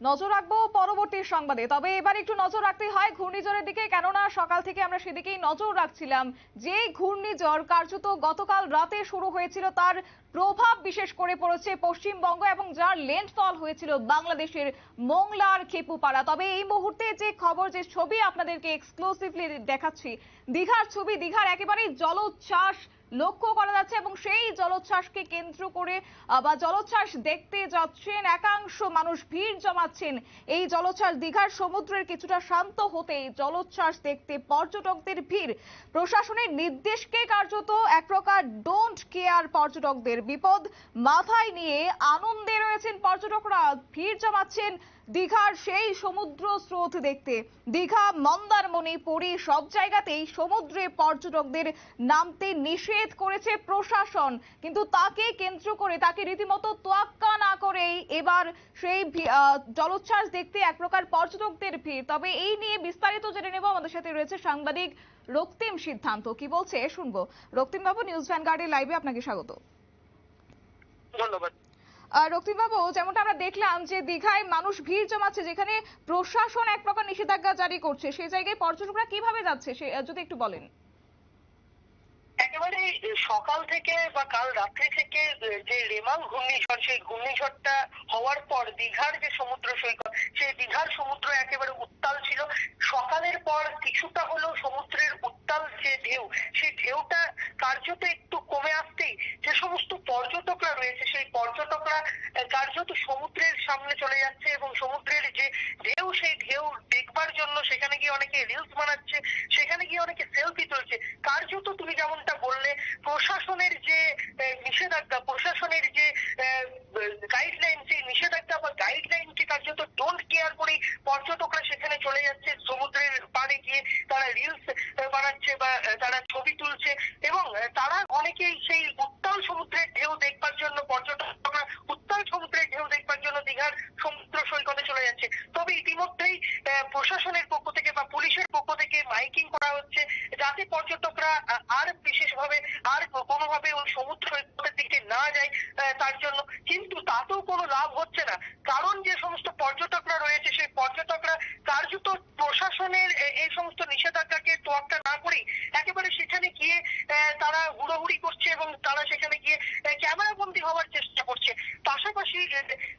নজর রাখবো পরবর্তী সংবাদে। তবে এবার একটু নজর রাখতে হয় ঘূর্ণিঝড়ের দিকে, কেননা সকাল থেকে আমরা সেদিকেই নজর রাখছিলাম। যে ঘূর্ণিঝড় কার্যত গতকাল রাতে শুরু হয়েছিল, তার প্রভাব বিশেষ করে পড়েছে পশ্চিমবঙ্গ এবং যার ল্যান্ডফল হয়েছিল বাংলাদেশের মোংলার খেপুপাড়া। তবে এই মুহূর্তে যে খবর, যে ছবি আপনাদেরকে এক্সক্লুসিভলি দেখাচ্ছি, দীঘার ছবি। দীঘার একেবারেই জলোচ্ছ্বাস লক্ষ্য করা যাচ্ছে এবং সেই জলোচ্ছ্বাসকে কেন্দ্র করে বা জলোচ্ছ্বাস দেখতে যাচ্ছেন একাংশ মানুষ, ভিড় জমাচ্ছেন এই জলোচ্ছ্বাস। দীঘার সমুদ্রের কিছুটা শান্ত হতেই জলোচ্ছ্বাস দেখতে পর্যটকদের ভিড়। প্রশাসনের নির্দেশকে কার্যত এক প্রকার ডোন্ট কেয়ার পর্যটকদের। বিপদ মাথায় নিয়ে আনন্দে রয়েছেন পর্যটকরা, ভিড় জমাচ্ছেন দীঘার সেই সমুদ্র স্রোত দেখতে। দীঘা, মন্দারমণি, পুরী সব জায়গাতেই সমুদ্রে পর্যটকদের নামতে নিষেধ করেছে প্রশাসন, কিন্তু তাকে কেন্দ্র করে, তাকে রীতিমতো তোয়াক্কা না করেই এবার সেই জলোচ্ছ্বাস দেখতে এক প্রকার পর্যটকদের ভিড়। তবে এই নিয়ে বিস্তারিত জেনে নেব, আমাদের সাথে রয়েছে সাংবাদিক রক্তিম সিদ্ধান্ত। কি বলছে শুনবো। রক্তিম বাবু, নিউজ ভ্যানগার্ডের লাইভে আপনাকে স্বাগত। ধন্যবাদ। রক্তিম বাবু, যেমনটা আমরা দেখলাম যে দীঘায় মানুষ ভিড় জমাচ্ছে, যেখানে প্রশাসন এক প্রকার নিষেধাজ্ঞা জারি করছে, সেই জায়গায় পর্যটকরা কিভাবে যাচ্ছে সে যদি একটু বলেন। একেবারে সকাল থেকে বা কাল রাত্রি থেকে যে রেমাল ঘূর্ণিঝড়, সেই ঘূর্ণিঝড়টা হওয়ার পর দীঘার যে সমুদ্র সৈকত, সেই দীঘার সমুদ্র একেবারে উত্তাল ছিল। সকালের পর কিছুটা হলেও সমুদ্রের উত্তাল যে ঢেউ, সেই ঢেউটা কার্যত একটু কমে আসতেই যে সমস্ত পর্যটকরা রয়েছে, সেই পর্যটকরা কার্যত সমুদ্রের সামনে চলে যাচ্ছে এবং সমুদ্রের যে ঢেউ, সেই ঢেউ দেখবার জন্য সেখানে গিয়ে অনেকে রিলস বানাচ্ছে, সেখানে গিয়ে অনেকে সেলফি তুলছে। কার্যত তুমি যেমনটা বললে, প্রশাসনের যে নিষেধাজ্ঞা, প্রশাসনের যে গাইডলাইন, সেই নিষেধাজ্ঞা বা গাইডলাইনকে কার্যত ডোন্ট কেয়ার করেই পর্যটকরা সেখানে চলে যাচ্ছে। সমুদ্রের পাড়ে গিয়ে তারা রিলস বানাচ্ছে বা তারা ছবি তুলছে এবং তারা অনেকেই সেই উত্তাল সমুদ্রের ঢেউ দেখবার জন্য, পর্যটকরা উত্তাল সমুদ্রের ঢেউ দেখবার জন্য দীঘার সমুদ্র সৈকতে চলে যাচ্ছে। তবে ইতিমধ্যেই প্রশাসনের পক্ষ থেকে বা পুলিশের পক্ষ থেকে মাইকিং করা হচ্ছে যাতে পর্যটকরা আর বিশেষভাবে আর কোনোভাবে ওই সমুদ্র সৈকতের দিকে না যায়, তার জন্য। কিন্তু তাতেও কোনো লাভ হচ্ছে না, কারণ যে সমস্ত পর্যটকরা রয়েছে, সেই পর্যটকরা কার্যত প্রশাসনের এই সমস্ত নিষেধাজ্ঞাকে তোয়াক্কা না করেই একেবারে সেখানে গিয়ে তারা হুড়োহুড়ি করছে এবং তারা সেখানে গিয়ে ক্যামেরাবন্দি হওয়ার চেষ্টা করছে। পাশাপাশি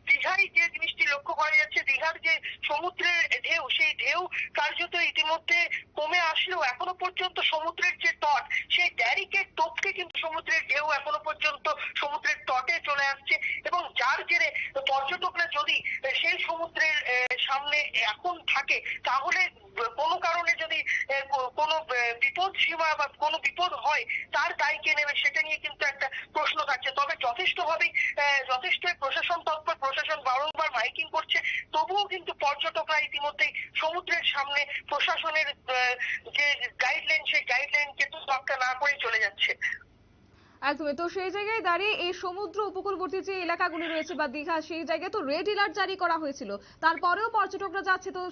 দীঘায় যে জিনিসটি লক্ষ্য করা যাচ্ছে, দীঘার যে সমুদ্রের ঢেউ, সেই ঢেউ কার্যত ইতিমধ্যে কমে আসলেও এখনো পর্যন্ত সমুদ্রের যে তট, সেই ব্যারিকেড টপকে কিন্তু সমুদ্রের ঢেউ এখনো পর্যন্ত সমুদ্রের তটে চলে আসছে এবং যার জেরে পর্যটকরা যদি সেই সমুদ্রের সামনে এখন থাকে, তাহলে কোনো কারণে যদি কোনো বিপদ সীমা বা কোনো বিপদ হয়, তার দায় কে নেবে, সেটা নিয়ে কিন্তু একটা প্রশ্ন থাকছে। তবে যথেষ্টই প্রশাসন তৎপর, প্রশাসন বারংবার মাইকিং করছে, তবুও কিন্তু পর্যটকরা ইতিমধ্যেই সমুদ্রের সামনে প্রশাসনের যে গাইডলাইন, সেই গাইডলাইনকে তোয়াক্কা না করে চলে যাচ্ছে। একদমই। তো সেই জায়গায় দাঁড়িয়ে এই সমুদ্র উপকূলবর্তী যে এলাকাগুলি রয়েছে বা দীঘা, সেই জায়গায় তো রেড অ্যালার্ট জারি করা হয়েছিল, তারপরেও পর্যটকরা যাচ্ছে, তো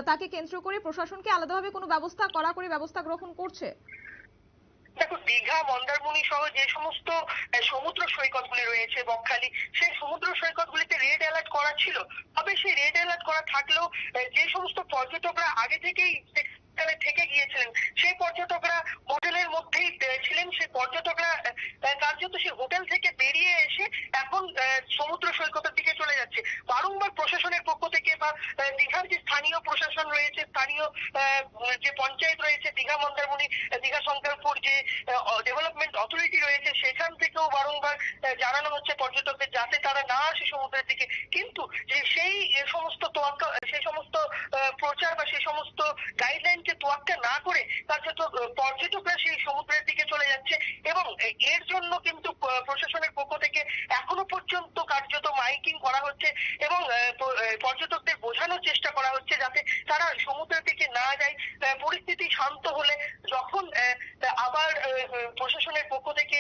তাকে কেন্দ্র করে প্রশাসনকে আলাদাভাবে কোনো ব্যবস্থা গ্রহণ করছে? দেখো, দীঘা, মন্দারমণি সহ যে সমস্ত সমুদ্র সৈকতগুলি রয়েছে, বকখালি, সেই সমুদ্র সৈকতগুলিতে রেড অ্যালার্ট করা ছিল। তবে সেই রেড অ্যালার্ট করা থাকলেও যে সমস্ত পর্যটকরা আগে থেকেই সেখানে থেকে গিয়েছিলেন, সেই পর্যটকরা হোটেলের মধ্যেই ছিলেন। সেই পর্যটকরা কার্যত সেই হোটেল থেকে বেরিয়ে এসে এখন সমুদ্র সৈকতের দিকে চলে যাচ্ছে। বারংবার প্রশাসনের পক্ষ থেকে বা দীঘার যে স্থানীয় প্রশাসন রয়েছে, স্থানীয় যে পঞ্চায়েত রয়েছে, দীঘা, মন্দারমণি, দীঘা শঙ্করপুর যে ডেভেলপমেন্ট অথরিটি রয়েছে, সেখান থেকেও বারংবার জানানো হচ্ছে পর্যটকদের যাতে তারা না আসে সমুদ্রের দিকে। কিন্তু যে সেই সমস্ত তোয়াক্কা, সেই সমস্ত প্রচার বা সেই সমস্ত গাইডলাইনকে তোয়াক্কা না করে কার্যত পর্যটকরা সেই সমুদ্রের দিকে চলে যাচ্ছে এবং এর জন্য কিন্তু প্রশাসনের পক্ষ থেকে এখনো পর্যন্ত কার্যত মাইকিং করা হচ্ছে এবং পর্যটকদের বোঝানোর চেষ্টা করা হচ্ছে যাতে তারা সমুদ্রের দিকে না যায়। পরিস্থিতি শান্ত হলে যখন আবার প্রশাসনের পক্ষ থেকে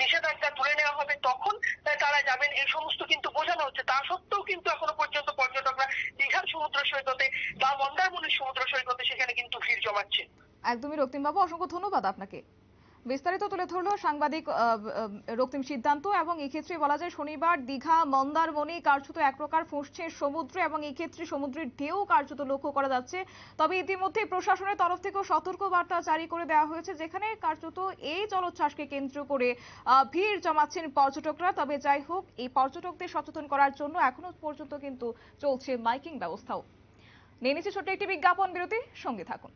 নিষেধাজ্ঞা তুলে নেওয়া হবে, তখন তারা যাবেন, এই সমস্ত কিন্তু বোঝানো হচ্ছে। তা সত্ত্বেও কিন্তু এখনো পর্যন্ত পর্যটকরা দীঘার সমুদ্র সৈকতে বা মন্দারমণির সমুদ্র সৈকতে সেখানে কিন্তু ভিড় জমাচ্ছে। একদমই রক্তিম বাবু, অসংখ্য ধন্যবাদ আপনাকে। বিস্তারিত তুলে ধরলো সাংবাদিক রক্তিম সিদ্ধান্ত। এবং এই ক্ষেত্রে বলা যায় শনিবার দীঘা মন্দারমণি কার্যত এক প্রকার ফুঁসছে সমুদ্রে, এবং এই ক্ষেত্রে সমুদ্রের ঢেউ কার্যত লক্ষ্য করা যাচ্ছে। তবে ইতিমধ্যে প্রশাসনের তরফ থেকেও সতর্ক বার্তা জারি করে দেওয়া হয়েছে, যেখানে কার্যত এই জলোচ্ছ্বাসকে কেন্দ্র করে ভিড় জমাচ্ছেন পর্যটকরা। তবে যাই হোক, এই পর্যটকদের সচেতন করার জন্য এখনো পর্যন্ত কিন্তু চলছে মাইকিং ব্যবস্থাও। নিয়ে নিচ্ছে ছোট্ট একটি বিজ্ঞাপন বিরতি, সঙ্গে থাকুন।